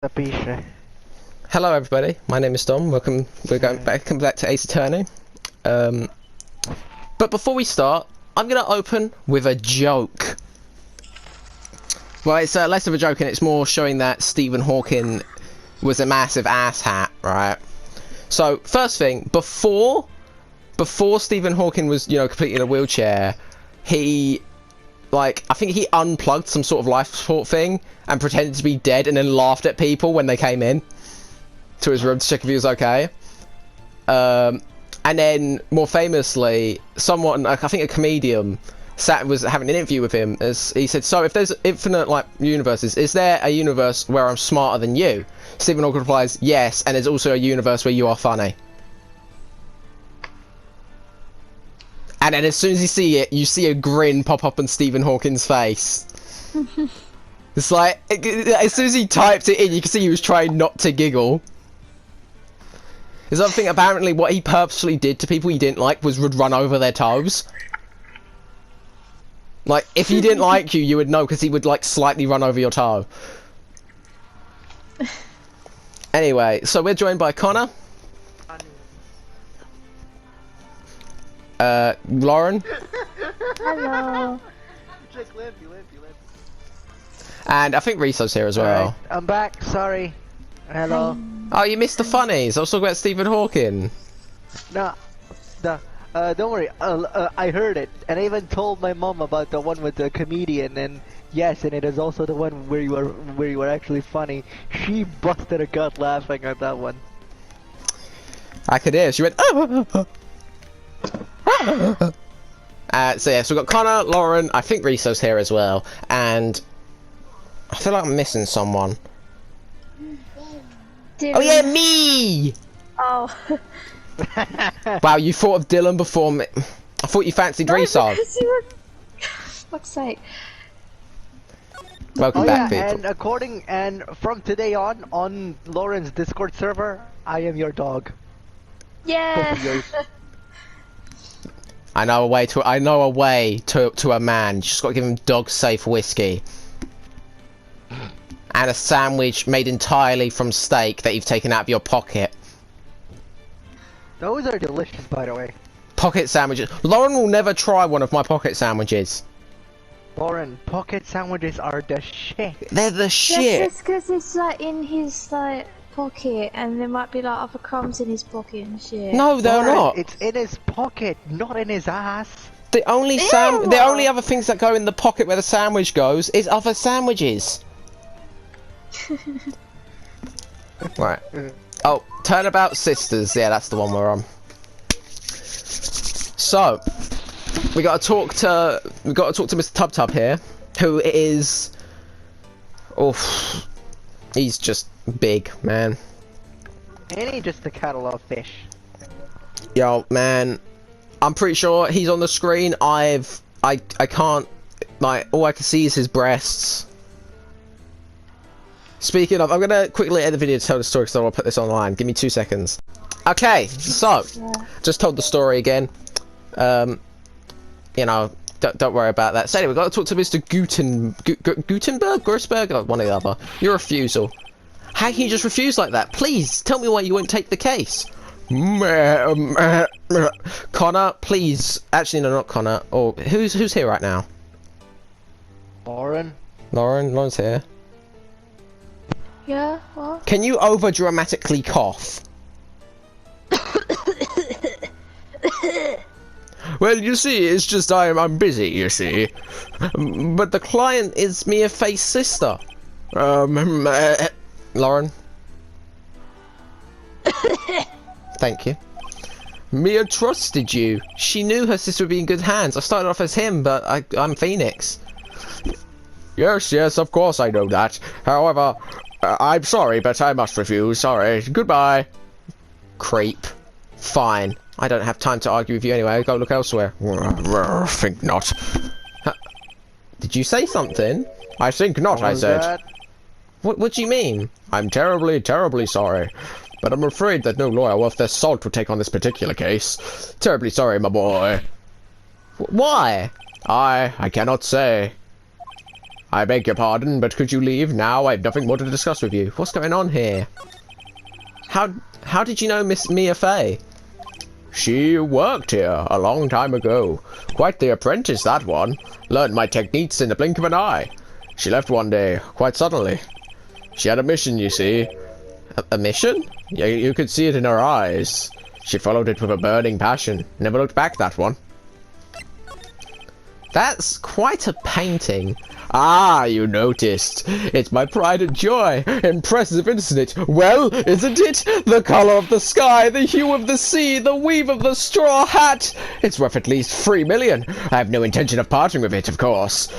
Capisce. Hello everybody, my name is Dom. We're going back to Ace Attorney. But before we start, I'm gonna open with a joke. Well, it's less of a joke and it's more showing that Stephen Hawking was a massive asshat, right? So, first thing, before Stephen Hawking was, completely in a wheelchair, I think he unplugged some sort of life support thing and pretended to be dead and then laughed at people when they came in to his room to check if he was okay. And then, more famously, someone, I think a comedian, was having an interview with him as he said, so if there's infinite, universes, is there a universe where I'm smarter than you? Stephen Hawking replies, yes, and there's also a universe where you are funny. And then as soon as you see it, you see a grin pop up on Stephen Hawking's face. It's like, as soon as he typed it in, you can see he was trying not to giggle. There's other thing, apparently what he purposely did to people he didn't like would run over their toes. Like, if he didn't like you, you would know, because he would, slightly run over your toe. Anyway, so we're joined by Connor. Lauren. Hello. And I think Riso's here as well. Right, I'm back, sorry. Hello. Oh, you missed the funnies. I was talking about Stephen Hawking. No, don't worry. I heard it, and I even told my mom about the one with the comedian, and yes, and it is also the one where you were actually funny. She busted a gut laughing at that one. I could hear. She went. Oh. So yeah, so we've got Connor, Lauren. I think Riso's here as well, and I feel like I'm missing someone. Dylan. Oh yeah, me! Oh. Wow, you thought of Dylan before me. I thought you fancied Riso. Fuck's sake. Welcome back, people. And from today on Lauren's Discord server, I am your dog. Yeah. I know a way to a man. You just got to give him dog-safe whiskey. And a sandwich made entirely from steak that you've taken out of your pocket. Those are delicious, by the way. Pocket sandwiches. Lauren will never try one of my pocket sandwiches. Lauren, pocket sandwiches are the shit. They're the shit. That's because it's in his pocket, and there might be other crumbs in his pocket and shit. No, they're Lauren, not. It's in his pocket, not in his ass. The only other things that go in the pocket where the sandwich goes is other sandwiches. Right. Oh, Turnabout Sisters. Yeah, that's the one we're on. So, we got to talk to Mr. Tub Tub here, who is, he's just big, man. Ain't he just a catalog fish? Yo, man, I'm pretty sure he's on the screen. I can't, all I can see is his breasts. Speaking of, I'm gonna quickly edit the video to tell the story because I want to put this online. Give me 2 seconds. Okay, so just told the story again. Don't worry about that. So anyway, we've got to talk to Mr. Gutenberg, Grossberg, one or the other. Your refusal. How can you just refuse like that? Please tell me why you won't take the case. Connor, please. Actually, no, not Connor. Or who's here right now? Lauren. Lauren's here. Yeah, what? Can you over dramatically cough? Well, you see, it's just I'm busy, you see. But the client is Mia Faye's sister. Lauren. Thank you. Mia trusted you. She knew her sister would be in good hands. I started off as him, but I'm Phoenix. Yes, of course I know that. However, I'm sorry, but I must refuse. Sorry. Goodbye. Creep. Fine. I don't have time to argue with you anyway. Go look elsewhere. Think not. Did you say something? I think not, I said. That? What do you mean? I'm terribly, terribly sorry. But I'm afraid that no lawyer worth their salt would take on this particular case. Terribly sorry, my boy. Why? I cannot say. I beg your pardon, but could you leave now? I have nothing more to discuss with you. What's going on here? How did you know Miss Mia Fey? She worked here a long time ago. Quite the apprentice, that one. Learned my techniques in the blink of an eye. She left one day, quite suddenly. She had a mission, you see. A mission? Yeah, you could see it in her eyes. She followed it with a burning passion. Never looked back, that one. That's quite a painting. Ah, you noticed. It's my pride and joy. Impressive, isn't it? Well, isn't it? The colour of the sky, the hue of the sea, the weave of the straw hat. It's worth at least 3 million. I have no intention of parting with it, of course.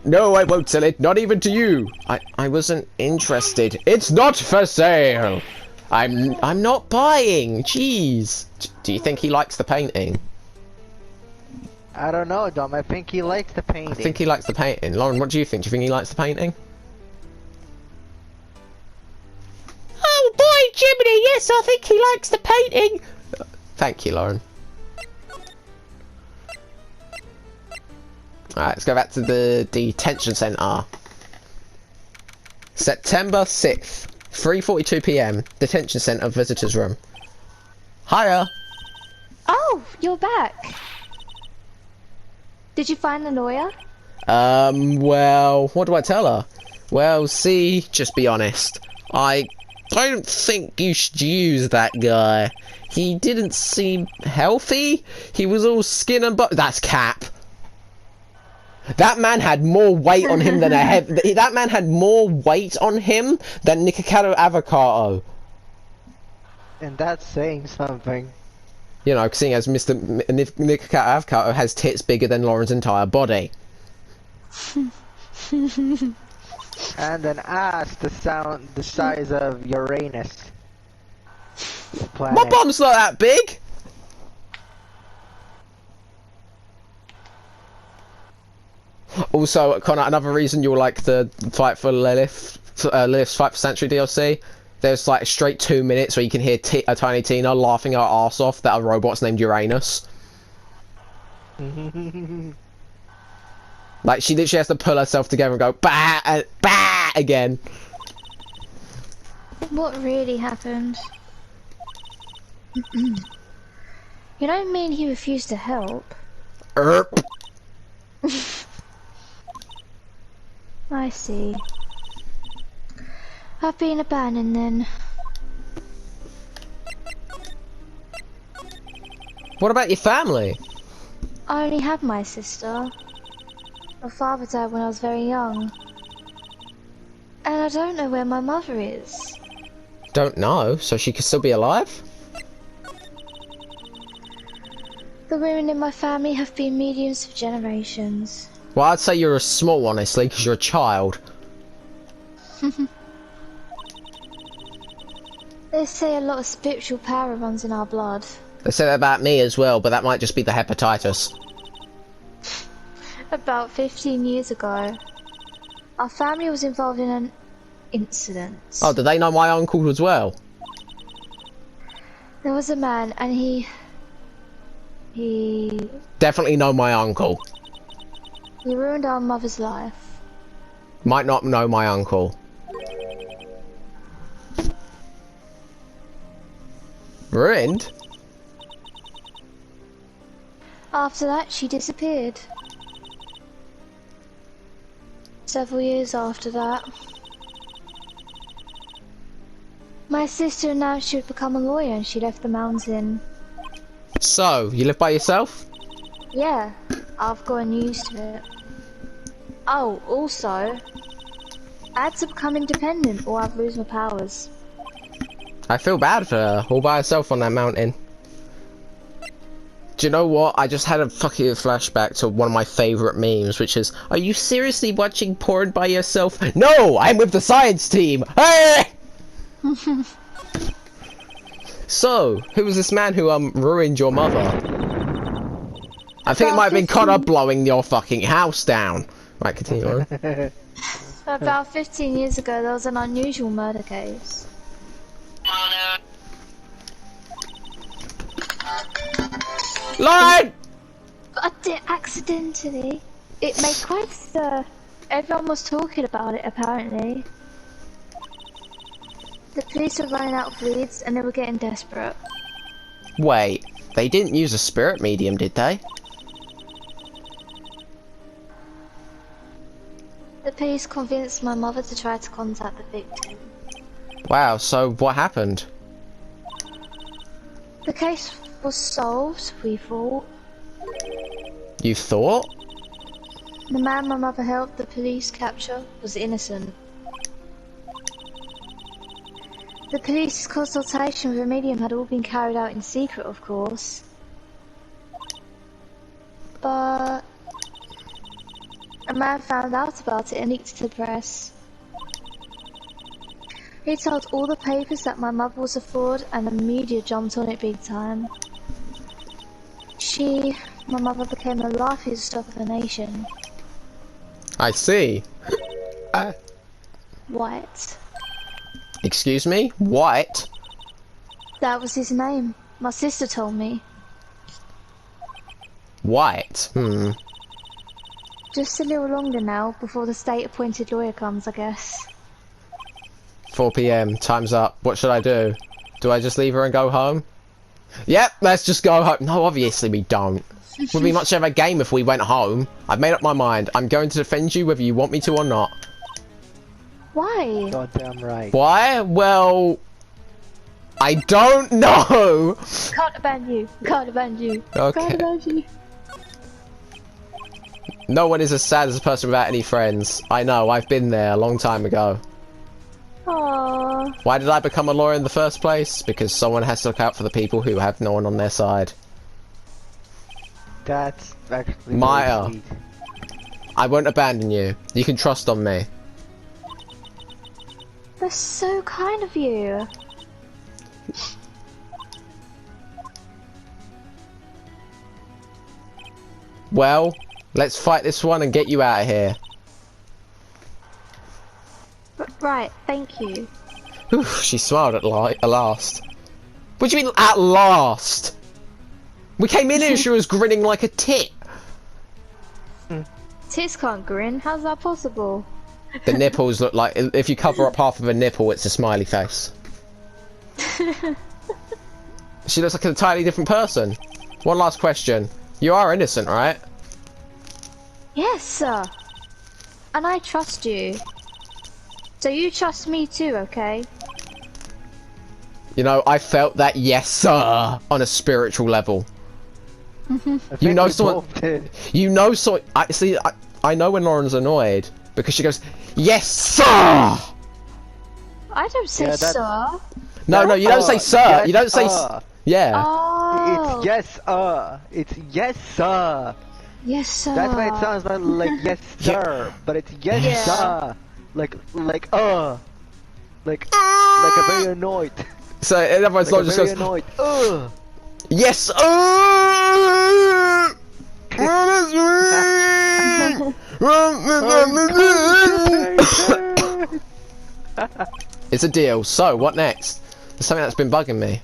No, I won't sell it, not even to you. I wasn't interested. It's not for sale. I'm not buying. Jeez. Do you think he likes the painting? I don't know, Dom. I think he likes the painting. I think he likes the painting. Lauren, what do you think? Do you think he likes the painting? Oh, boy, Jiminy, yes, I think he likes the painting. Thank you, Lauren. Alright, let's go back to the detention centre. September 6th, 3:42 PM, detention centre visitors room. Hiya! Oh, you're back. Did you find the lawyer? Well, what do I tell her? Well, see, just be honest. I don't think you should use that guy. He didn't seem healthy. He was all skin and bone. That's Cap. That man had more weight on him than that man had more weight on him than Nikocado Avocado. And that's saying something. You know, seeing as Mr. Nikocado Avocado has tits bigger than Lauren's entire body. And an ass the size of Uranus. My bum's not that big! Also, Connor, another reason you'll like the fight for Lilith's Fight for Sanctuary DLC, there's like straight 2 minutes where you can hear a Tiny Tina laughing her arse off that a robot's named Uranus. Like, she literally has to pull herself together and go, bah, bah, again. What really happened? You don't mean he refused to help? Erp. I see. I've been abandoned then. What about your family? I only have my sister. My father died when I was very young. And I don't know where my mother is. Don't know, so she could still be alive? The women in my family have been mediums for generations. Well, I'd say you're a small, honestly, because you're a child. They say a lot of spiritual power runs in our blood. They say that about me as well, but that might just be the hepatitis. About 15 years ago, our family was involved in an incident. Oh, did they know my uncle as well? There was a man and he Definitely know my uncle. ruined our mother's life. Might not know my uncle. Ruined? After that, she disappeared. Several years after that, my sister announced she would become a lawyer and she left the mountain. So, you live by yourself? Yeah, I've gotten used to it. Oh, also, I had to become independent or I'd lose my powers. I feel bad for her, all by herself on that mountain. Do you know what? I just had a fucking flashback to one of my favourite memes, which is, are you seriously watching porn by yourself? No! I'm with the science team! Hey! So, who was this man who ruined your mother? I think it might have been Connor blowing your fucking house down. Right, continue on. About 15 years ago, there was an unusual murder case. Lauren! I did accidentally. It made quite a everyone was talking about it, apparently. The police were running out of leads and they were getting desperate. Wait, they didn't use a spirit medium, did they? The police convinced my mother to try to contact the victim. Wow, so what happened? The case was solved, we thought. You thought? The man my mother helped the police capture was innocent. The police's consultation with a medium had all been carried out in secret, of course. But a man found out about it and leaked it to the press. He told all the papers that my mother was a fraud and the media jumped on it big time. My mother became a laughing stock of the nation. I see. White. Excuse me? White? That was his name. My sister told me. White? Just a little longer now, before the state-appointed lawyer comes, I guess. 4 PM, time's up. What should I do? Do I just leave her and go home? Yep, let's just go home. No, obviously we don't. Would be much of a game if we went home. I've made up my mind. I'm going to defend you whether you want me to or not. Why? Goddamn right. Why? Well, I don't know. Can't abandon you. Can't abandon you. Okay. Can't abandon you. No one is as sad as a person without any friends. I know, I've been there a long time ago. Aww. Why did I become a lawyer in the first place? Because someone has to look out for the people who have no one on their side. That's actually Maya. very sweet. I won't abandon you. You can trust on me. That's so kind of you. Well, let's fight this one and get you out of here. Right, thank you. Whew, she smiled at last. What do you mean, at last? We came in and she was grinning like a tit. Tits can't grin, how's that possible? The nipples look like, if you cover up half of a nipple, it's a smiley face. She looks like an entirely different person. One last question. You are innocent, right? Yes, sir. And I trust you. So you trust me too, okay? You know, I felt that yes, sir, on a spiritual level. You know someone. You know so. I see. I know when Lauren's annoyed because she goes, "Yes, sir." I don't say Yeah, that's- sir. No, you don't say sir. Yes, You don't say. Yeah. Oh. It's yes, It's yes, sir. Yes, sir. That's why it sounds like yes, sir. But it's yes, Yeah. sir. Like a very annoyed. So in other words, Like Lauren a just very goes, annoyed. "Yes, sir." It's a deal. So, what next? There's something that's been bugging me.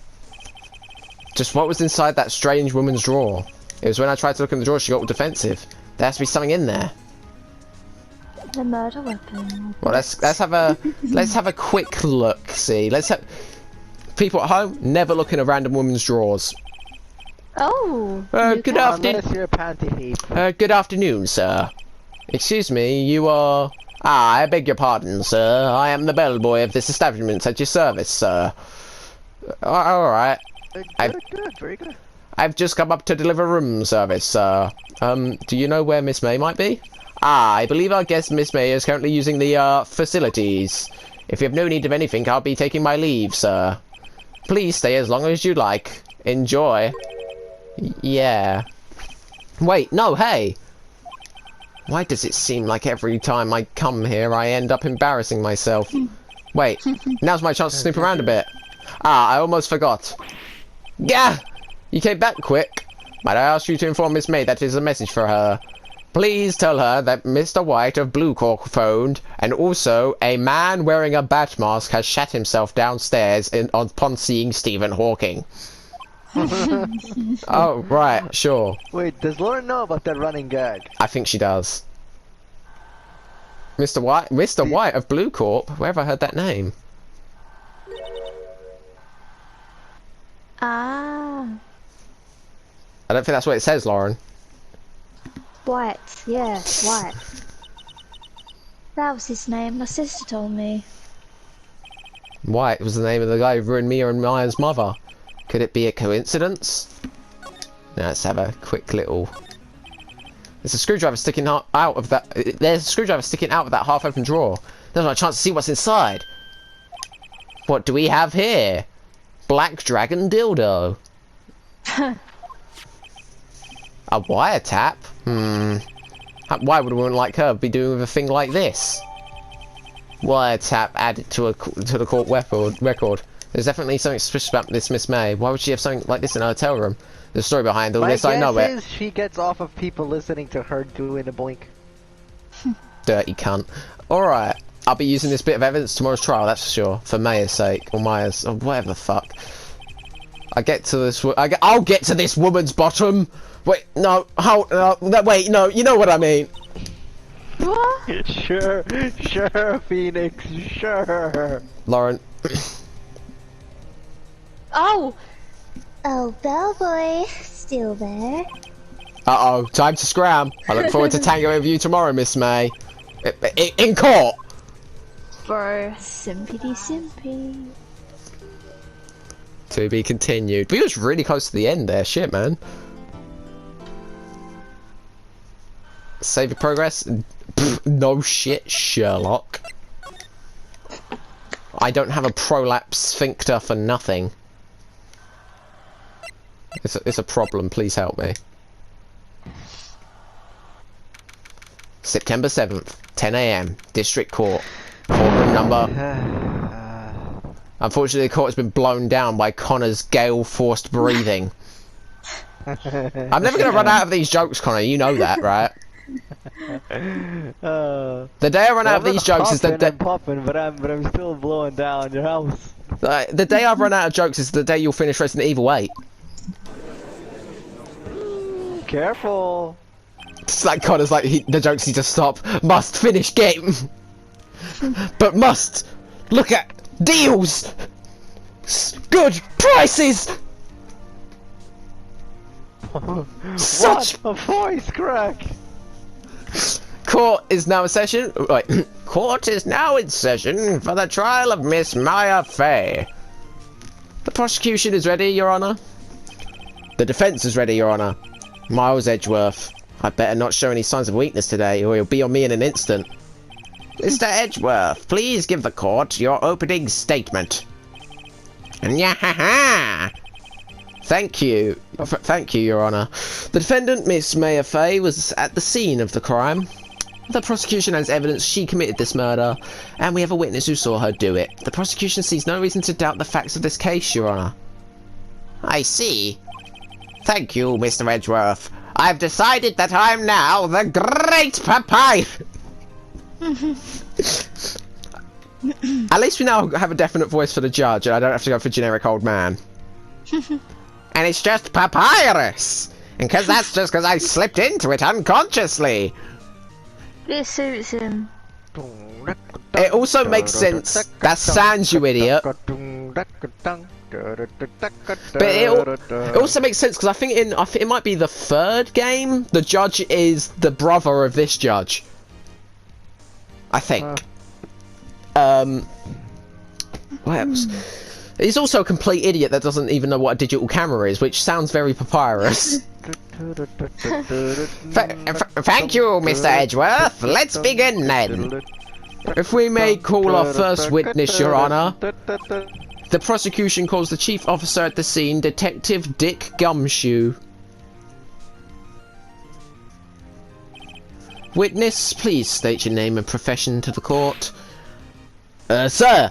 Just what was inside that strange woman's drawer? It was when I tried to look in the drawer, she got all defensive. There has to be something in there. The murder weapon. Well, let's have a quick look. See, let's have people at home never look in a random woman's drawers. Oh. Good can. afternoon. Unless you're a panty thief. Good afternoon, sir. Excuse me, you are... Ah, I beg your pardon, sir. I am the bellboy of this establishment at your service, sir. Alright. Good, very good. I've just come up to deliver room service, sir. Do you know where Miss May might be? Ah, I believe our guest Miss May is currently using the, facilities. If you have no need of anything, I'll be taking my leave, sir. Please stay as long as you like. Enjoy. Yeah. Wait, no, hey! Why does it seem like every time I come here I end up embarrassing myself? Wait, now's my chance to snoop around a bit. Ah, I almost forgot. Gah! You came back quick. Might I ask you to inform Miss May that is a message for her? Please tell her that Mr. White of Blue Cork phoned, and also a man wearing a bat mask has shat himself downstairs upon seeing Stephen Hawking. Oh, right, sure. Wait, does Lauren know about that running gag? I think she does. Mr. White? Mr. White of Blue Corp? Where have I heard that name? Ah, I don't think that's what it says, Lauren. White. Yeah, White. That was his name. My sister told me. White was the name of the guy who ruined Mia and Maya's mother. Could it be a coincidence? Now let's have a quick little... There's a screwdriver sticking out of that... There's a screwdriver sticking out of that half-open drawer. There's no chance to see what's inside. What do we have here? Black Dragon Dildo. A wiretap? Why would a woman like her be doing with a thing like this? Wiretap added to the court record. There's definitely something suspicious about this Miss May. Why would she have something like this in her hotel room? The story behind all this, I know My it. guess is she gets off of people listening to her doing a blink. Dirty cunt. Alright, I'll be using this bit of evidence tomorrow's trial, that's for sure. For Maya's sake, or Maya's, or whatever the fuck. I'll get to this woman's bottom! Wait, no, hold, no, wait, no, you know what I mean. What? Sure, Phoenix, sure. Lauren. Oh! Oh, bellboy, still there? Uh-oh, time to scram. I look forward to tangoing with you tomorrow, Miss May. In court! Bro, simpity simpy. To be continued. We was really close to the end there, shit, man. Save your progress? Pfft, no shit, Sherlock. I don't have a prolapse sphincter for nothing. It's a problem, please help me. September 7th, 10 AM, District Court. Courtroom number... Unfortunately, the court has been blown down by Connor's gale-forced breathing. I'm never going to run out of these jokes, Connor, you know that, right? The day I run out of these jokes is the day... I'm popping, but I'm still blowing down your house. The day I've run out of jokes is the day you'll finish Resident Evil 8. Careful. It's like Connor's like, the jokes need to stop. Must finish game. But must look at deals. Good prices. Such What a voice crack. Court is now in session. Right. Court is now in session for the trial of Miss Maya Fey. The prosecution is ready, Your Honor. The defense is ready, Your Honor. Miles Edgeworth. I better not show any signs of weakness today, or he'll be on me in an instant. Mr. Edgeworth, please give the court your opening statement. Nyahaha! Thank you. Thank you, Your Honor. The defendant, Miss Maya Fey, was at the scene of the crime. The prosecution has evidence she committed this murder, and we have a witness who saw her do it. The prosecution sees no reason to doubt the facts of this case, Your Honor. I see. Thank you, Mr. Edgeworth. I've decided that I'm now the Great Papyrus. At least we now have a definite voice for the judge, and I don't have to go for generic old man. And it's just Papyrus! And that's just because I slipped into it unconsciously. This suits him. It also makes sense. That sounds, you idiot. But it also makes sense because I think it might be the third game. The judge is the brother of this judge. I think. What else? He's also a complete idiot that doesn't even know what a digital camera is, which sounds very Papyrus. Thank you, Mr. Edgeworth. Let's begin then. If we may call our first witness, Your Honor. The prosecution calls the chief officer at the scene, Detective Dick Gumshoe. Witness, please state your name and profession to the court. Sir,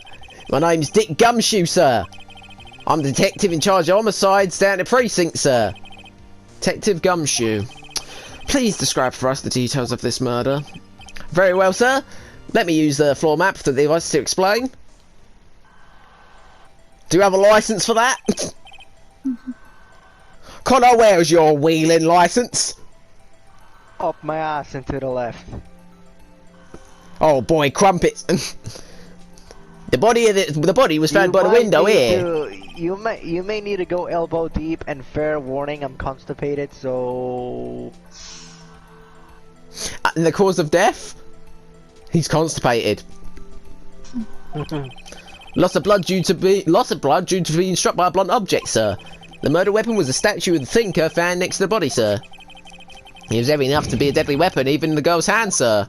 my name's Dick Gumshoe, sir. I'm the detective in charge of homicides down at the precinct, sir. Detective Gumshoe. Please describe for us the details of this murder. Very well, sir. Let me use the floor map for the device to explain. Do you have a license for that? Connor, where's your wheeling license? Up my ass and to the left. Oh boy, crumpets. The body was found by the window here. You may need to go elbow deep, and fair warning, I'm constipated, so... And the cause of death? He's constipated. Loss of blood due to being struck by a blunt object, sir. The murder weapon was a statue of the thinker found next to the body, sir. It was heavy enough to be a deadly weapon, even in the girl's hand, sir.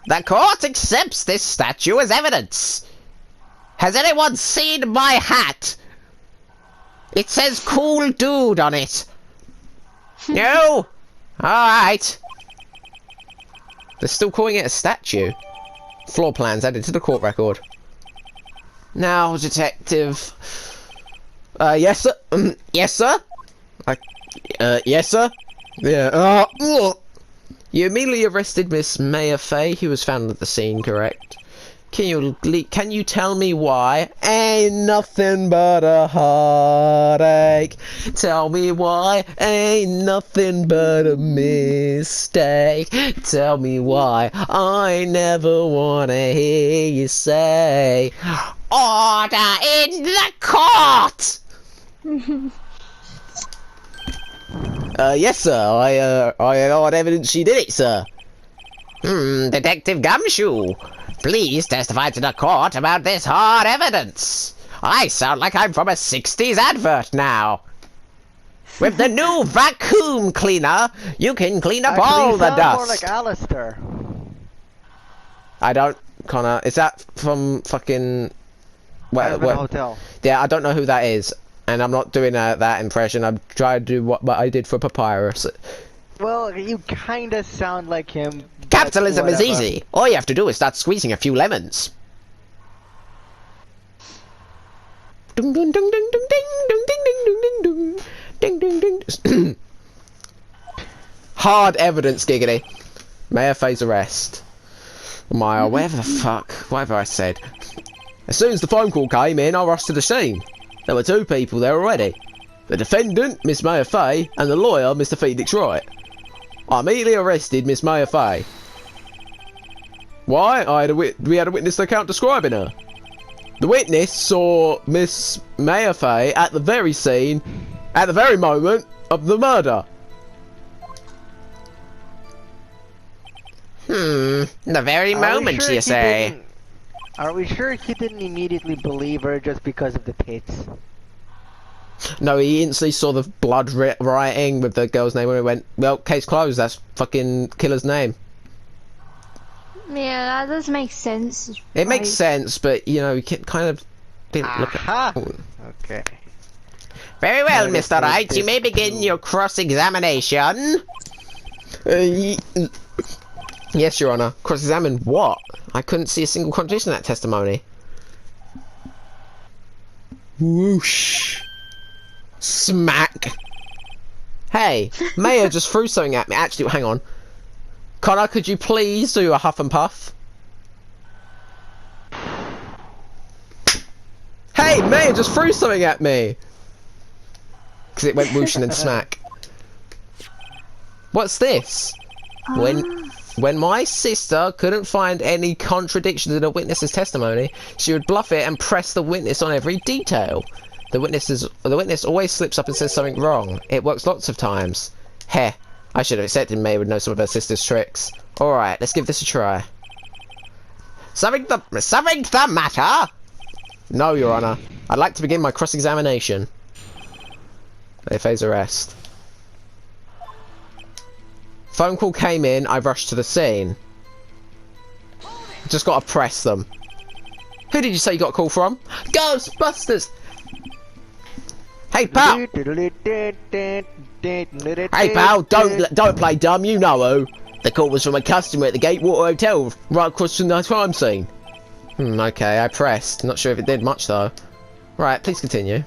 The court accepts this statue as evidence. Has anyone seen my hat? It says cool dude on it. No? Alright. They're still calling it a statue. Floor plans added to the court record. Now, detective. Yes, sir. Yes, sir. Yes, sir. Yeah. You immediately arrested Miss Maya Fey, who was found at the scene, correct? Can you tell me why? Ain't nothing but a heartache. Tell me why? Ain't nothing but a mistake. Tell me why? I never wanna hear you say, order in the court! Yes, sir. I had evidence she did it, sir. Detective Gumshoe, please testify to the court about this hard evidence. I sound like I'm from a 60s advert now. With the new vacuum cleaner, you can clean up all the dust. More like Alistair. I don't, Connor. Is that from fucking... What Hotel? Yeah, I don't know who that is. And I'm not doing that impression. I'm trying to do what I did for Papyrus. Well, you kinda sound like him. Capitalism is easy. All you have to do is start squeezing a few lemons. Ding ding ding ding ding ding ding ding ding ding ding ding ding. Hard evidence, giggity. Mayor Fay's arrest. Maya, whatever the fuck, whatever I said. As soon as the phone call came in, I rushed to the scene. There were two people there already. The defendant, Miss Maya Fay, and the lawyer, Mr. Felix Wright. I immediately arrested Miss Maya Fay. Why? We had a witness account describing her. The witness saw Miss Maya Fay at the very scene, at the very moment of the murder. The very moment, you say? Are we sure he didn't immediately believe her just because of the tits? No, he instantly saw the blood writing with the girl's name when he went, well, case closed, that's fucking killer's name. Yeah, that does make sense. It makes sense, but, you know, you kind of didn't look at... Okay. Very well, Mr. Wright, you may begin your cross-examination. Yes, Your Honour. Cross-examine what? I couldn't see a single contradiction in that testimony. Whoosh. Smack. Hey, Mayor just threw something at me. Actually, hang on. Connor, could you please do a huff and puff? Hey, Mayor just threw something at me. Because it went whoosh and then smack. What's this? When my sister couldn't find any contradictions in a witness's testimony, she would bluff it and press the witness on every detail. The witness always slips up and says something wrong. It works lots of times. Heh, I should have accepted May would know some of her sister's tricks. Alright, let's give this a try. Something the matter? No, Your Honour. I'd like to begin my cross-examination. Fay's arrest. Phone call came in, I rushed to the scene. Just gotta press them. Who did you say you got a call from? Ghostbusters! Hey pal! Hey pal, don't play dumb, you know who. The call was from a customer at the Gatewater Hotel, right across from the crime scene. Okay, I pressed. Not sure if it did much though. Right, please continue.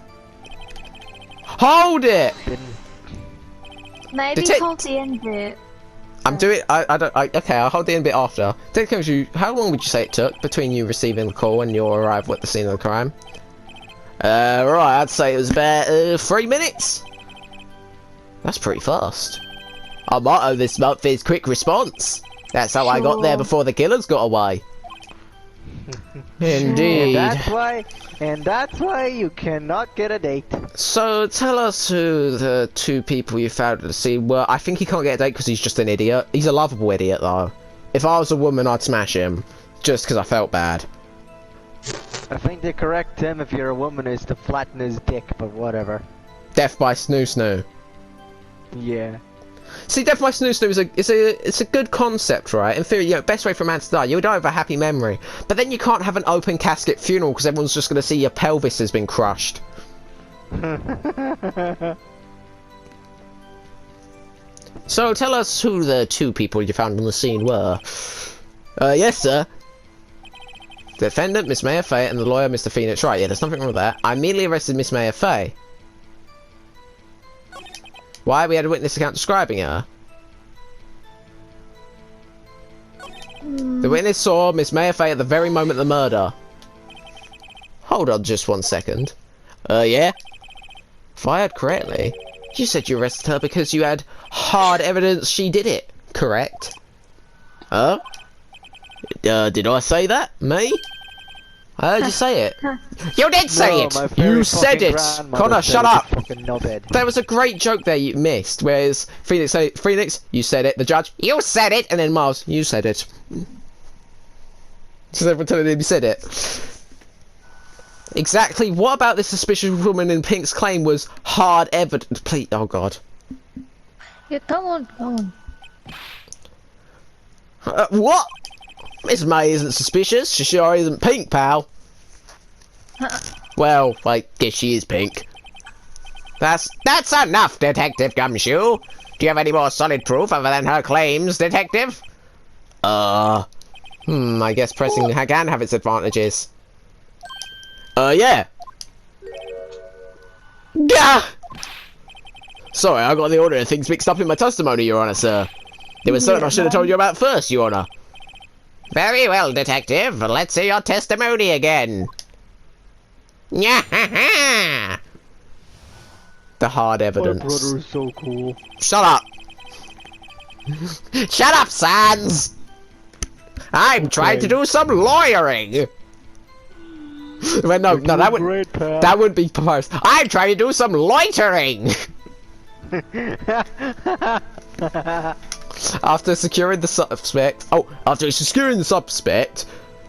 Hold it! Maybe hold the end bit. I'm doing. Okay, I'll hold the end bit after. How long would you say it took between you receiving the call and your arrival at the scene of the crime? Right, I'd say it was about 3 minutes. That's pretty fast. Our motto this month is quick response. That's how I got there Sure. before the killers got away. Indeed. And that's why you cannot get a date. So tell us who the two people you found at the scene were. I think he can't get a date because he's just an idiot. He's a lovable idiot though. If I was a woman, I'd smash him just because I felt bad. I think the correct term if you're a woman is to flatten his dick, but whatever. Death by snoo snoo. Yeah. See, death by snoo snoo is a good concept, right? In theory, best way for a man to die. You would die with a happy memory, but then you can't have an open casket funeral because everyone's just going to see your pelvis has been crushed. So tell us who the two people you found on the scene were. Yes, sir. The defendant, Miss Maya Fey, and the lawyer, Mr. Phoenix. Right, yeah, there's nothing wrong with that. I immediately arrested Miss Maya Fey. Why? We had a witness account describing her. The witness saw Miss Maya Fey at the very moment of the murder. Hold on just 1 second. Yeah? If I heard correctly, you said you arrested her because you had hard evidence she did it, correct? Huh? Did I say that? Me? I heard you say it. You did say it! You said it! Connor, shut up! There was a great joke there you missed, whereas Phoenix, you said it, the judge, you said it, and then Miles, you said it. So everyone telling him you said it. Exactly, what about this suspicious woman in Pink's claim was hard evidence? Please, oh god. Yeah, come on. What? Miss May isn't suspicious, she sure isn't Pink, pal. Well, I guess she is Pink. That's enough, Detective Gumshoe. Do you have any more solid proof other than her claims, Detective? I guess pressing can have its advantages. Yeah. Gah! Sorry, I got the order of things mixed up in my testimony, Your Honor, sir. There was something I should have told you about first, Your Honor. Very well, Detective. Let's see your testimony again. Yeah. The hard evidence. My brother is so cool. Shut up. Shut up, Sans. I'm trying to do some lawyering. Well, no, that wouldn't be proposed. I'm trying to do some loitering. After securing the suspect,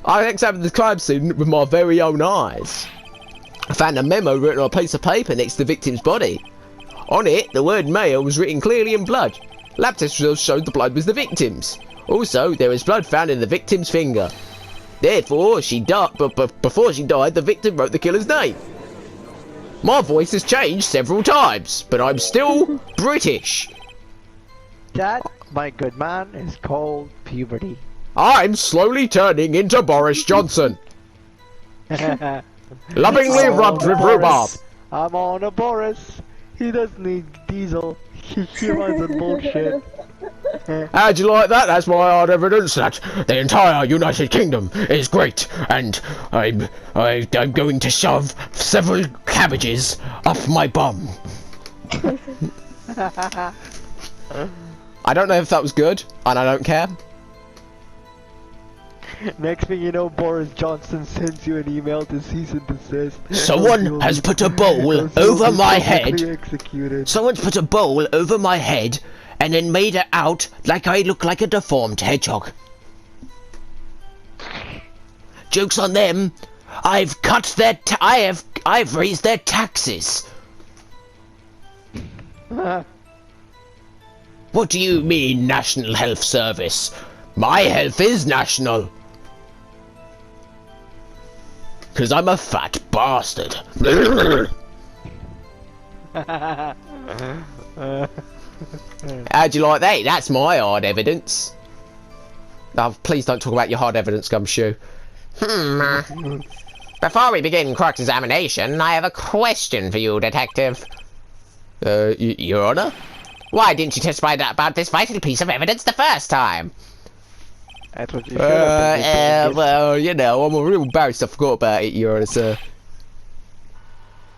I examined the crime scene with my very own eyes. I found a memo written on a piece of paper next to the victim's body. On it, the word male was written clearly in blood. Lab test results showed the blood was the victim's. Also, there was blood found in the victim's finger. Therefore, she died, but before she died, the victim wrote the killer's name. My voice has changed several times, but I'm still British. That, my good man, is called puberty. I'm slowly turning into Boris Johnson. Lovingly rubbed with rhubarb. I'm on a Boris. He doesn't need diesel. He runs on bullshit. How'd you like that? That's my hard evidence that the entire United Kingdom is great, and I'm going to shove several cabbages up my bum. I don't know if that was good, and I don't care. Next thing you know, Boris Johnson sends you an email to cease and desist. Someone has put a bowl over my head. Executed. Someone's put a bowl over my head and then made it out like I look like a deformed hedgehog. Joke's on them. I've cut their I've raised their taxes. What do you mean, National Health Service? My health is national. 'Cause I'm a fat bastard. How'd you like that? That's my hard evidence. Oh, please don't talk about your hard evidence, Gumshoe. Before we begin cross-examination, I have a question for you, Detective. Your Honor? Why didn't you testify about this vital piece of evidence the first time? That's what you should have well, you know, I'm a real embarrassed I forgot about it, Your Honor, sir.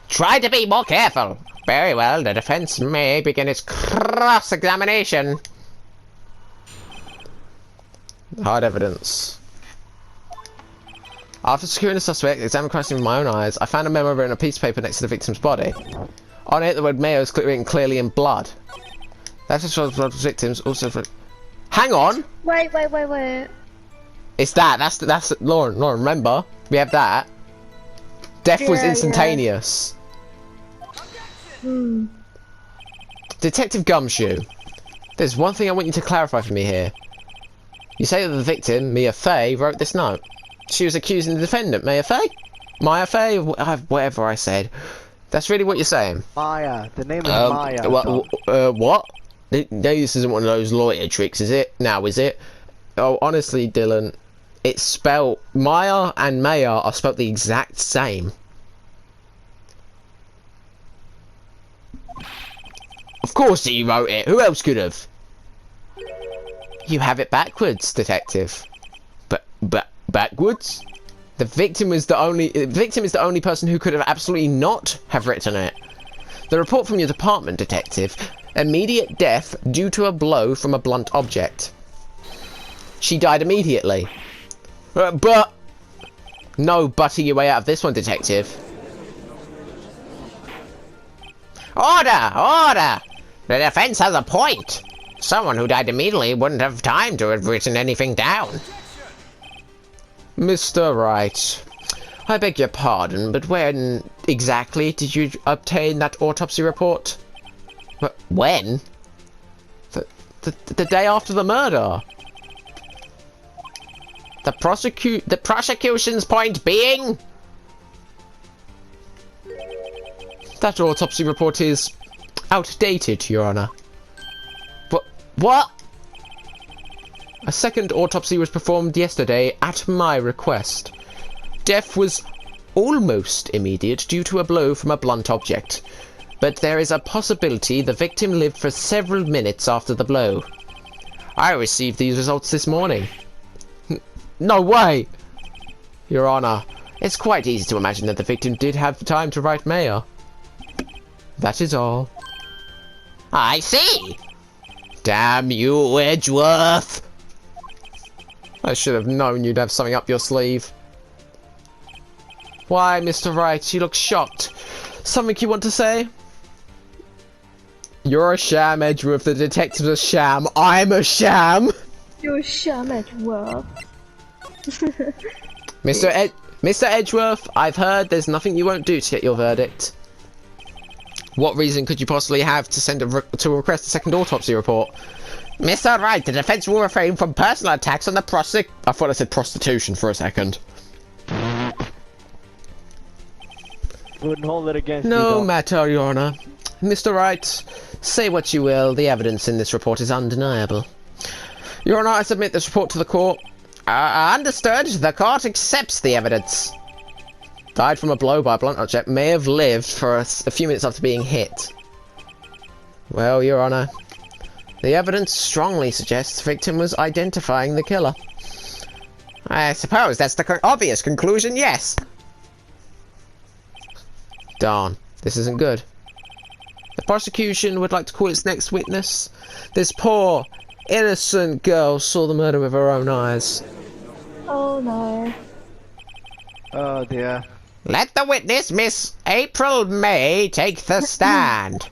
Try to be more careful. Very well, the defense may begin its cross-examination. Hard evidence. After securing the suspect, examining the crime with my own eyes, I found a memo written on a piece of paper next to the victim's body. On it, the word Mayo is written clearly in blood. That's what the victims also for. Hang on! Wait. It's that. That's Lauren. Lauren, remember? We have that. Death was Yeah, instantaneous. Detective Gumshoe, there's one thing I want you to clarify for me here. You say that the victim, Mia Fey, wrote this note. She was accusing the defendant, Mia Fey? Maya Fey? Whatever I said. That's really what you're saying? Maya. The name is Maya. What? No, this isn't one of those lawyer tricks, is it? Now, is it? Oh, honestly, Dylan, it's spelled... Maya and Maya are spelled the exact same. Of course he wrote it. Who else could have? You have it backwards, detective. But backwards? The victim is the only person who could have absolutely not have written it. The report from your department, detective. Immediate death due to a blow from a blunt object. She died immediately. But no butting your way out of this one, detective. Order! The defense has a point. Someone who died immediately wouldn't have time to have written anything down. Mr. Wright, I beg your pardon, but when exactly did you obtain that autopsy report? When? The day after the murder. The prosecution's point being? That autopsy report is outdated, Your Honor. But what? A second autopsy was performed yesterday at my request. Death was almost immediate due to a blow from a blunt object, but there is a possibility the victim lived for several minutes after the blow. I received these results this morning. No way! Your Honor, it's quite easy to imagine that the victim did have time to write Mayor. That is all. I see! Damn you, Edgeworth! I should have known you'd have something up your sleeve. Why, Mr. Wright, you look shocked. Something you want to say? You're a sham, Edgeworth. The detective's a sham. I'm a sham! You're a sham, Edgeworth. Mr. Edgeworth, I've heard there's nothing you won't do to get your verdict. What reason could you possibly have to request a second autopsy report? Mr. Wright, the defense will refrain from personal attacks on the I thought I said prostitution for a second. Wouldn't hold it against you. No matter, Your Honor. Mr. Wright, say what you will, the evidence in this report is undeniable. Your Honor, I submit this report to the court. Understood. The court accepts the evidence. Died from a blow by a blunt object. May have lived for a few minutes after being hit. Well, Your Honor, the evidence strongly suggests the victim was identifying the killer. I suppose that's the obvious conclusion, yes. Darn, this isn't good. The prosecution would like to call its next witness. This poor, innocent girl saw the murder with her own eyes. Oh no. Oh dear. Let the witness, Miss April May, take the stand.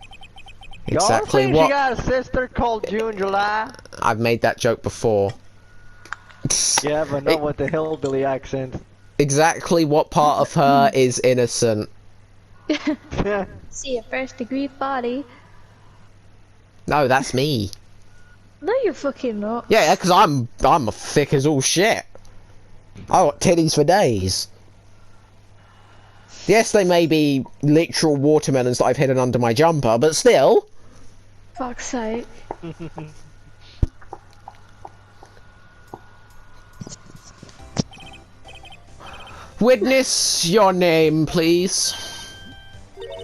Exactly Y'all what? She got a sister called June July. I've made that joke before. Yeah, but not with the hillbilly accent. Exactly what part of her is innocent? See a first degree body. No, that's me. No, you're fucking not. Yeah, because I'm thick as all shit. I got titties for days. Yes, they may be literal watermelons that I've hidden under my jumper, but still. Fuck's sake. Witness your name, please.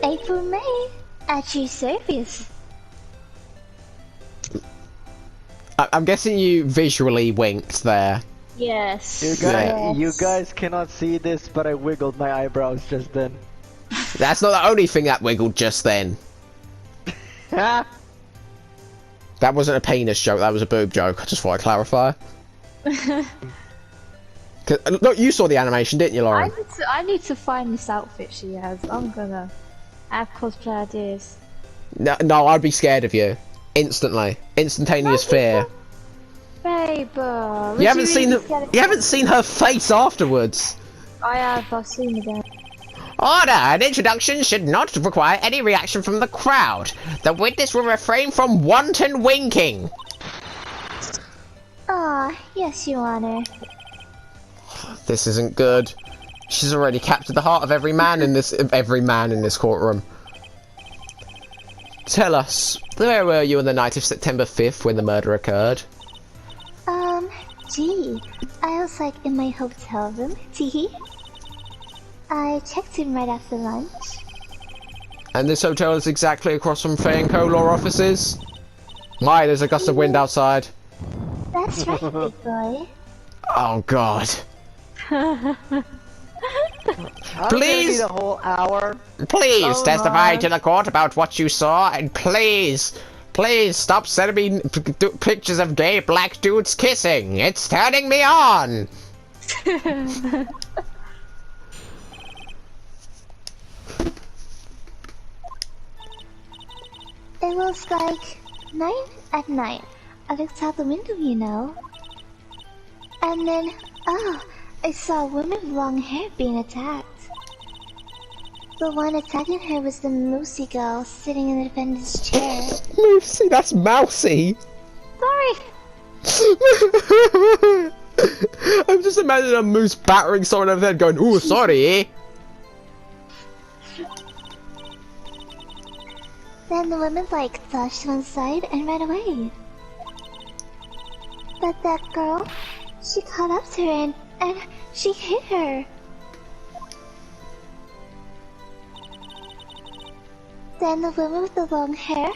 April May. At your service. I'm guessing you visually winked there. Yes. You guys cannot see this, but I wiggled my eyebrows just then. That's not the only thing that wiggled just then. That wasn't a penis joke, that was a boob joke. I just thought I'd clarify. Look, you saw the animation, didn't you, Lauren? I need to find this outfit she has. I'm gonna have cosplay ideas. No, I'd be scared of you. Instantly. Instantaneous fear. Babe, You haven't seen her face afterwards. I have. I've seen it. Order! An introduction should not require any reaction from the crowd. The witness will refrain from wanton winking. Ah, yes, Your Honor. This isn't good. She's already captured the heart of every man in this courtroom. Tell us, where were you on the night of September 5th when the murder occurred? Gee, I was like in my hotel room, teehee. I checked in right after lunch. And this hotel is exactly across from Fay & Co. law offices? My, there's a gust of wind outside. That's right, big boy. Oh god. Please. The whole hour. Please testify to the court about what you saw, and please stop sending me pictures of gay black dudes kissing. It's turning me on. It was like 9 at night. I looked out the window, you know. And then, I saw a woman with long hair being attacked. The one attacking her was the Mousy girl sitting in the defendant's chair. Mousy, that's Mousy. Sorry. I'm just imagining a moose battering someone over there going, ooh, sorry. Then the woman dodged to one side and ran away. But that girl, she caught up to her and she hit her. Then the woman with the long hair,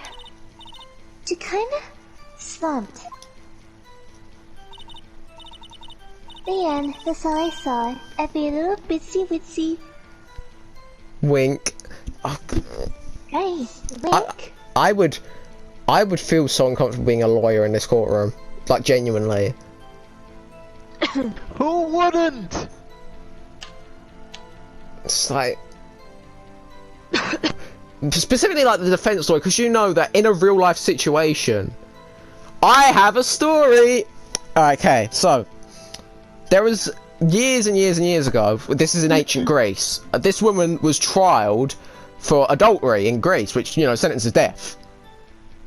she kinda slumped. The end, that's all I saw. Every little bitsy witsy. Wink. Oh. Hey, wink. I would feel so uncomfortable being a lawyer in this courtroom. Like, genuinely. Who wouldn't? It's like... Specifically like the defense lawyer, because you know that in a real life situation, I have a story! Okay, so, there was years and years and years ago, this is in ancient Greece, this woman was trialed for adultery in Greece, which, you know, sentenced to death.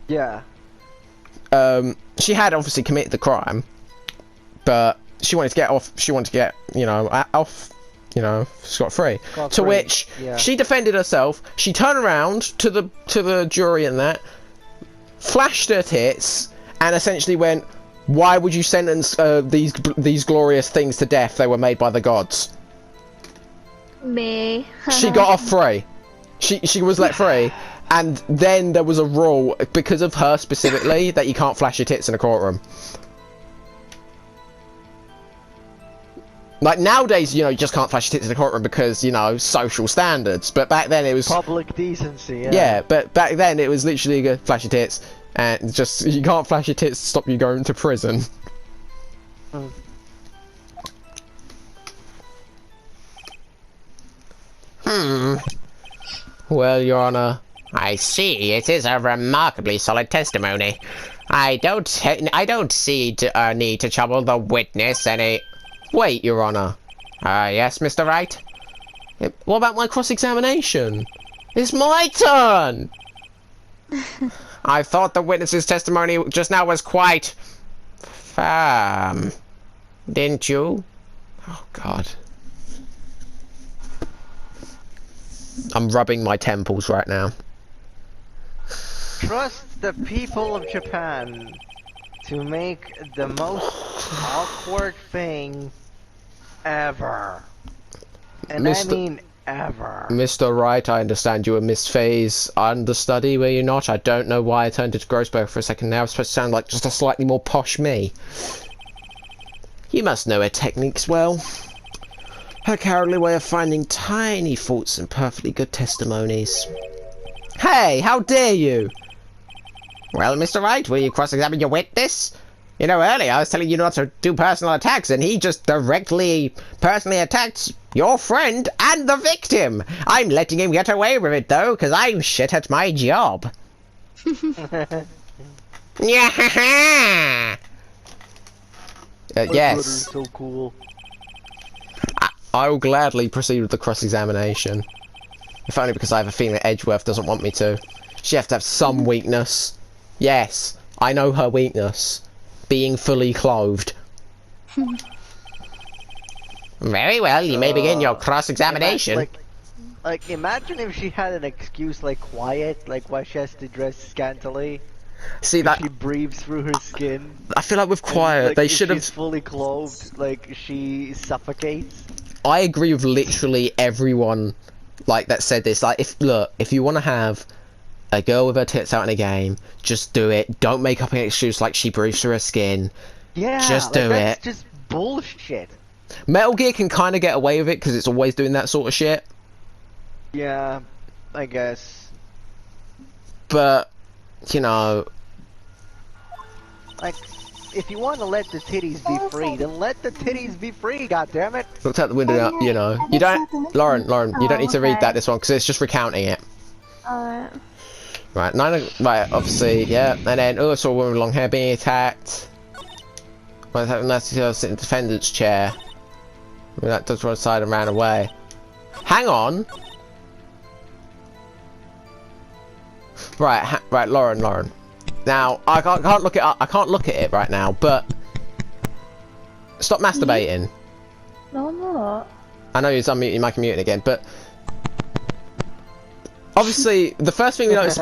Yeah. She had obviously committed the crime, but she wanted to get off, you know, scot-free. To which, she defended herself, she turned around to the jury and that, flashed her tits, and essentially went, why would you sentence these glorious things to death? They were made by the gods. Me. She got off free. She was let free, and then there was a rule, because of her specifically, that you can't flash your tits in a courtroom. Like, nowadays, you know, you just can't flash your tits in a courtroom because, you know, social standards. But back then it was... Public decency, yeah. Yeah, but back then it was literally go, flash your tits, and just, you can't flash your tits to stop you going to prison. Well, Your Honor, I see. It is a remarkably solid testimony. I don't see a need to trouble the witness any... Wait, Your Honor. Yes, Mr. Wright? What about my cross-examination? It's my turn! I thought the witness's testimony just now was quite... firm. Didn't you? Oh, God. I'm rubbing my temples right now. Trust the people of Japan to make the most awkward thing ever. And I mean ever. Mr. Wright, I understand you were Miss Faye's understudy, were you not? I don't know why I turned into Grossberg for a second now. It's supposed to sound like just a slightly more posh me. You must know her techniques well. Her cowardly way of finding tiny faults in perfectly good testimonies. Hey, how dare you! Well, Mr. Wright, will you cross-examine your witness? You know, earlier I was telling you not to do personal attacks, and he just directly, personally attacked your friend and the victim. I'm letting him get away with it, though, because I'm shit at my job. Yeah. Yes. So cool. I will gladly proceed with the cross-examination. If only because I have a feeling that Edgeworth doesn't want me to. She has to have some weakness. Yes, I know her weakness. Being fully clothed. Very well, you may begin your cross-examination. Like, imagine if she had an excuse like quiet, like why she has to dress scantily. See that? She breathes through her skin. I feel like with quiet, like, they if should have. she's fully clothed, like she suffocates. I agree with literally everyone, like that said this. Like, if you want to have a girl with her tits out in a game, just do it. Don't make up an excuse like she breathes through her skin. Yeah, just like, do that's it. just bullshit. Metal Gear can kind of get away with it because it's always doing that sort of shit. Yeah, I guess. But you know, like, if you want to let the titties be free, then let the titties be free. God damn it! looked out the window. Oh, yeah, You know, I you just don't, saw Lauren. You don't need to read okay. that this one because it's just recounting it. Alright. Right, right, obviously, yeah, and then saw a woman with long hair being attacked. Well, that's sit in the defendant's chair. That does one side and ran away. Hang on. Right, right, Lauren. Now, I can't look it up. I can't look at it right now, but stop masturbating. No, I'm not. I know you're unmuting, you might mute it again, but obviously the first thing we notice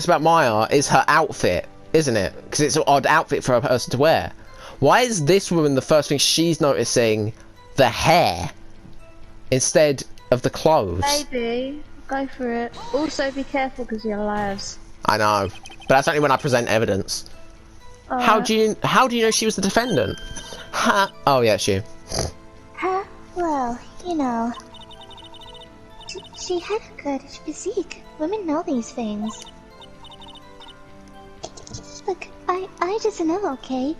about Maya is her outfit, isn't it? Because it's an odd outfit for a person to wear. Why is this woman the first thing she's noticing the hair instead of the clothes? Maybe. Go for it. Also, be careful because you're liars. I know, but that's only when I present evidence. How do you know she was the defendant? Ha! Oh yeah, it's you. Huh? Well, you know. She had a good physique. Women know these things. Look, I just know, okay?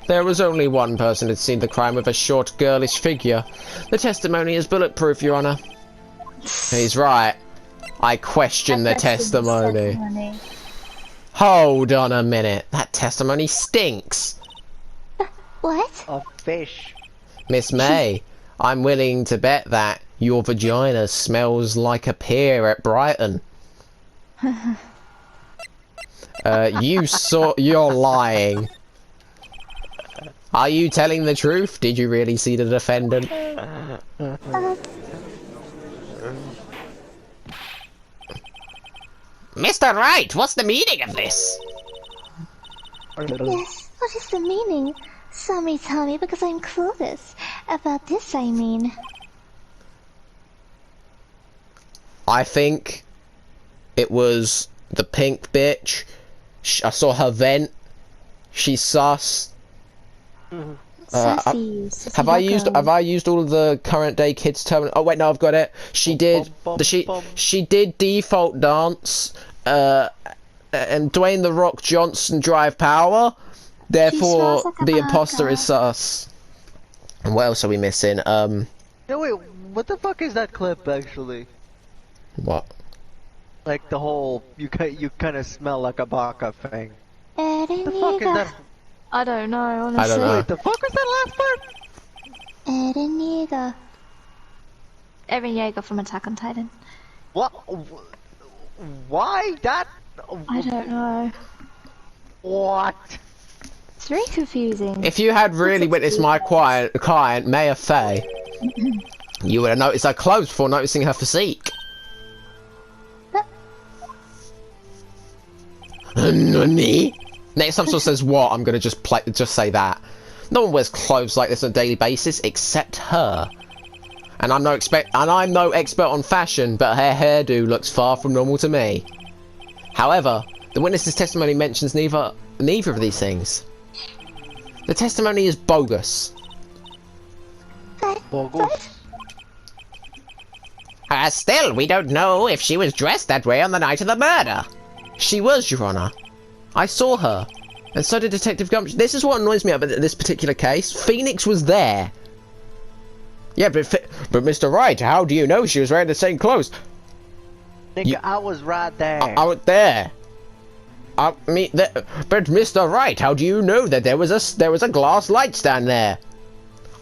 There was only one person who'd seen the crime with a short, girlish figure. The testimony is bulletproof, Your Honor. He's right. I question the testimony. Hold on a minute. That testimony stinks. What? A fish. Miss May, I'm willing to bet that your vagina smells like a pier at Brighton. You're lying. Are you telling the truth? Did you really see the defendant? Mr. Wright, what's the meaning of this? Yes, what is the meaning? Somebody tell me because I'm clueless. About this, I mean. I think it was the pink bitch. I saw her vent. She's sus. Sassy. Have I used all of the current day kids term? Oh wait, no, I've got it. She did. She did default dance. And Dwayne the Rock Johnson drive power. Therefore, like a the imposter baka. is sus. And what else are we missing? No, wait, what the fuck is that clip actually? What? Like the whole you kind of smell like a baka thing. Eren The fuck is Yeager. that? I don't know, honestly. I don't know. Wait, the fuck was that last part? Eren Yeager. Eren Yeager from Attack on Titan. What? Why that? I don't know. What? It's very confusing. If you had really witnessed my client, Maya Fey, you would have noticed her clothes before noticing her physique. Nani? Next time someone says what, I'm gonna just say that. No one wears clothes like this on a daily basis except her. And I'm no expert on fashion, but her hairdo looks far from normal to me. However, the witness's testimony mentions neither of these things. The testimony is bogus. Bogus? Still, we don't know if she was dressed that way on the night of the murder. She was, Your Honor. I saw her. And so did Detective Gumshoe. This is what annoys me about this particular case. Phoenix was there. Yeah, but Mr. Wright, how do you know she was wearing the same clothes? Nigga, I was right there. I was there. But Mr. Wright, how do you know that there was a glass light stand there?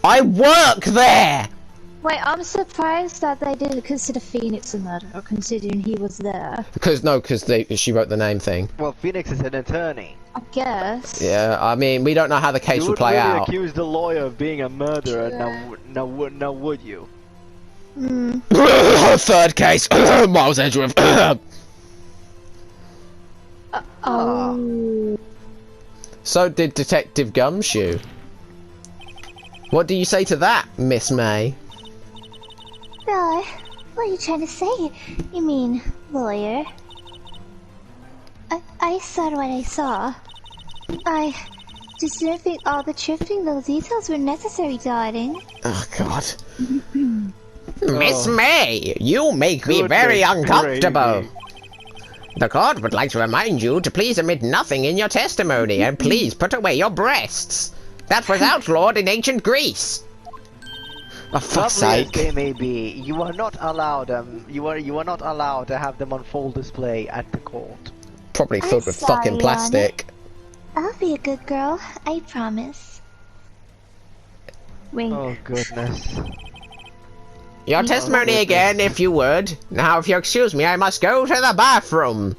I work there. Wait, I'm surprised that they didn't consider Phoenix a murderer, considering he was there. Because she wrote the name thing. Well, Phoenix is an attorney. I guess. Yeah, I mean, we don't know how the case You will play wouldn't really out. accuse the lawyer of being a murderer, Yeah. now would you? Hmm. Third case, Miles Edgeworth. Oh. So did Detective Gumshoe. What do you say to that, Miss May? what are you trying to say? You mean, lawyer? I saw what I saw. I just didn't think all the tripping little details were necessary, darling. Oh, God. Miss May, you make me very Goodness uncomfortable. gravy. The court would like to remind you to please omit nothing in your testimony, and please put away your breasts. That was outlawed in ancient Greece. For fuck's Lovely as sake. they may be, you are not allowed. You are not allowed to have them on full display at the court. Probably filled with sorry, fucking plastic. I'll be a good girl, I promise. Wink. Oh goodness. Your testimony again, if you would. Now, if you excuse me, I must go to the bathroom.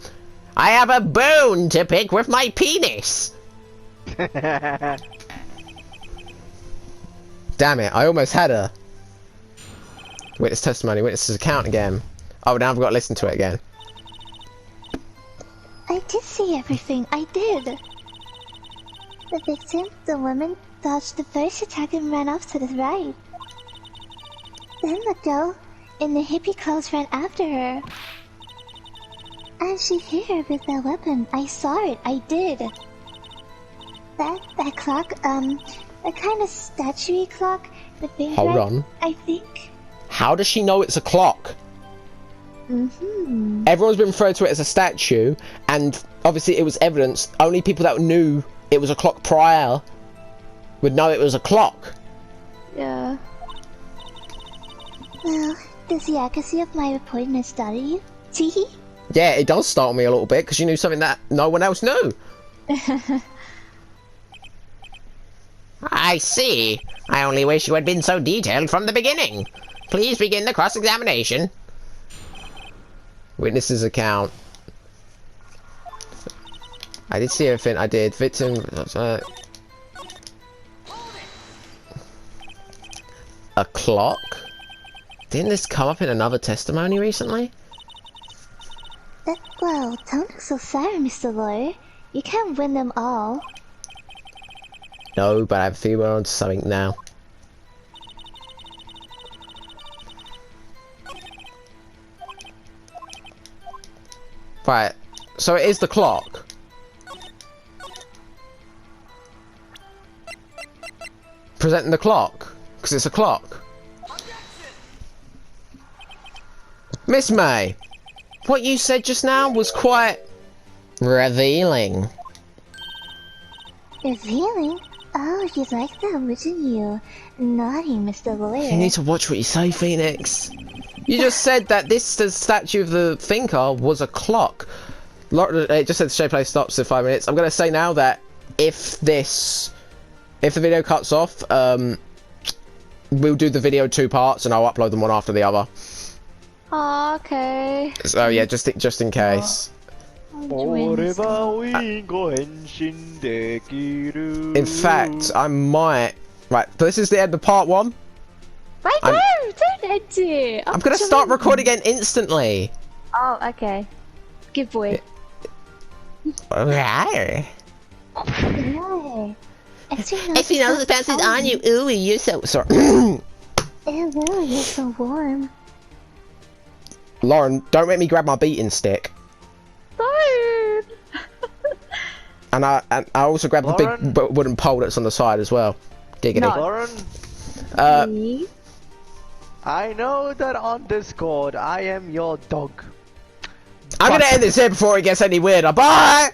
I have a bone to pick with my penis. Damn it, I almost had a witness testimony, witness's account again. Oh, now I've got to listen to it again. I did see everything, I did. The victim, the woman, dodged the first attack and ran off to the right. Then the girl in the hippie clothes ran after her. And she hit her with that weapon. I saw it, I did. That clock, that kind of statue-y clock, the big Hold red, on. I think. How does she know it's a clock? Mm-hmm. Everyone's been referred to it as a statue, and obviously it was evidence. Only people that knew it was a clock prior would know it was a clock. Yeah. Well, does the accuracy of my reporting startle you? Teehee? Yeah, it does startle me a little bit, because you knew something that no one else knew. I see. I only wish you had been so detailed from the beginning. Please begin the cross-examination. Witness's account. I did see everything. I did. Victim. A clock? Didn't this come up in another testimony recently? Well, don't look so sorry, Mr. Lawyer. You can't win them all. No, but I have a feeling we're on to something now. Right, so it is the clock. Presenting the clock, because it's a clock. Miss May, what you said just now was quite revealing. Revealing? Oh, you like that, wouldn't you? Naughty, Mr. Lawyer. You need to watch what you say, Phoenix. You just said that the statue of the thinker was a clock. It just said the show play stops in 5 minutes. I'm going to say now that if the video cuts off, we'll do the video 2 parts and I'll upload them one after the other. Oh, okay. So yeah, just in case. In fact, I might. Right, but this is the end of part 1. Wait, no! Don't end it! I'm gonna start recording again instantly. Oh, okay. Good boy. Alright. Lawyer. If you know the bounces on you, ooh, you're so sorry. Ew, Lily, you're so warm. Lauren, don't make me grab my beating stick. No! And I also grabbed the Lauren? big wooden pole that's on the side as well. Diggity. No. Lauren, Me? I know that on Discord I am your dog. I'm gonna end this here before it gets any weirder. Bye!